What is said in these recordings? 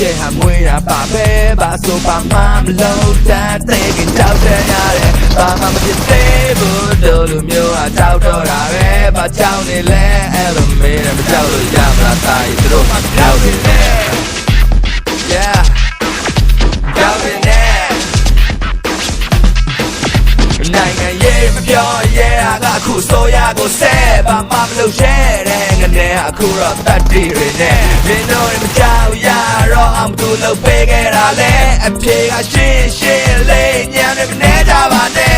ရဲ့ဟာမွေးရပါပဲဘာဆိုပါမှမလို့တဲ့တဲ့ကကြောက်တဲ့ရတယ်ဘာမှမဖြစ်သေးဘူးတို့လူမျိုးဟာကြောက်တော့တာပဲဘာကြောက်နေလဲအဲ့လိုမေးတယ်မကြောက်လို့ရမလားတာကြီးတို့မှကြောက်နေတယ် Yeah ကြောက်နေတယ်နိုင်ငံရေးမပြောရဲကအခုဆိုရကိုဆဲဘာမှမလုပ်ရဲတဲ့ငနေအခုတော့တတ်တည်တွေနဲ့မင်းတို့မကြောက်ရတော့အမှုလုပ်ပေးခဲ့တာလေအဖြေကရှင်းရှင်းလေးညံနေမနေကြပါနဲ့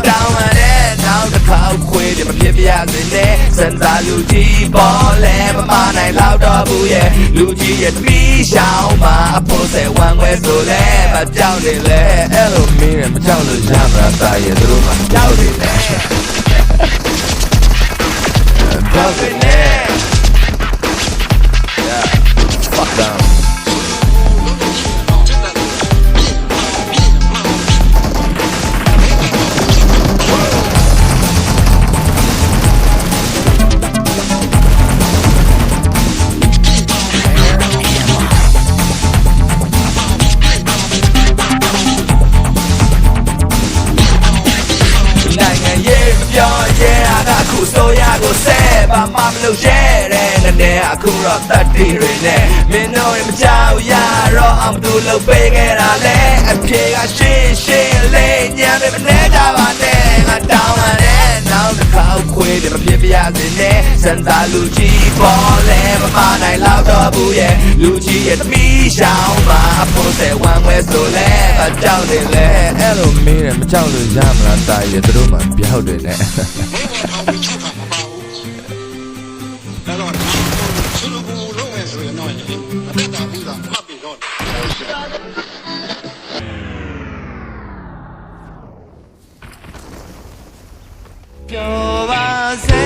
တောင်းမှနဲ့နောက်တစ်ခါခွေးတယ်မဖြစ်ပြစေနဲ့စံသာလူကြီးပေါ်လဲမမနိုင်လောက်တော့ဘူးရဲ့လူကြီးရဲ့သမီးရှောင်းမှာအဖို့ဆယ်ဝမ်းခွဲဆိုလဲမကြောက်နေလဲအဲ့လိုမင်းမကြောက်လို့ရမှာတာရဲ့သူတို့မှကြောက်နေတယ်ကြောက်နေတယ် Fuck themဆိုရကိုဆဲဘာမှမလုပ်ရဲတဲ့ငနေအခုတော့တတ်တည်တွေနဲ့မင်းတို့မကြောက်ရတော့အမှုလုပ်ပေးခဲ့တာလေအဖြေကရှင်းရှင်းလေးညံနေမနေကြပါနဲ့ငါတောင်းမှနဲ့နောက်တစ်ခါခွေးတယ်မဖြစ်ပြစေနဲ့စံသာလူကြီးပေါ်လဲမမနိုင်လောက်တော့ဘူးရဲ့လူကြီးရဲ့သမီးရှောင်းမှာအဖို့ဆယ်ဝမ်းခွဲဆိုလဲဘာကြောက်နေလဲအဲ့လိုမင်းမကြောက်လို့ရမလားတာရဲ့သူတို့မှပြောက်တယ်နဲ့ပြောပါစေ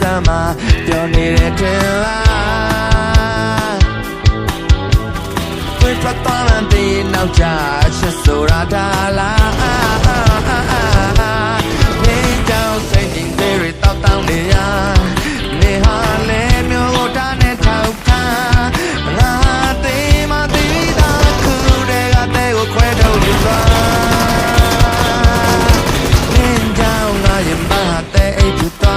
Sama pionere tela Kwe pratanan di nau cha Chasura dala Ning jao say ning diri tao tao ni ya Ni ha le myo go ta ne thao ta Nga ti ma ti da ku de ga te go kwe thau ni ba Ning jao nga yin ba te ai tu ta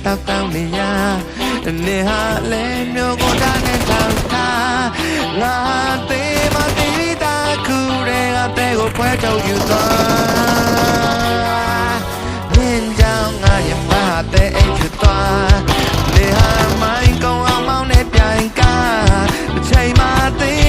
Tao tao နေရနေဟာလဲမျိုးကိုတာနဲ့ထောက်ထားငါသေးမတီးတာခုတွေကတဲ့ကိုဖွဲထုတ်ယူသွားမြင်ကြောင်ငါရဲ့မတဲ့အိမ်ဖြစ်သွားနေဟာမိုင်းကောင်အောင်မောင်းနဲ့ပြိုင်ကားအချိန်မှသေး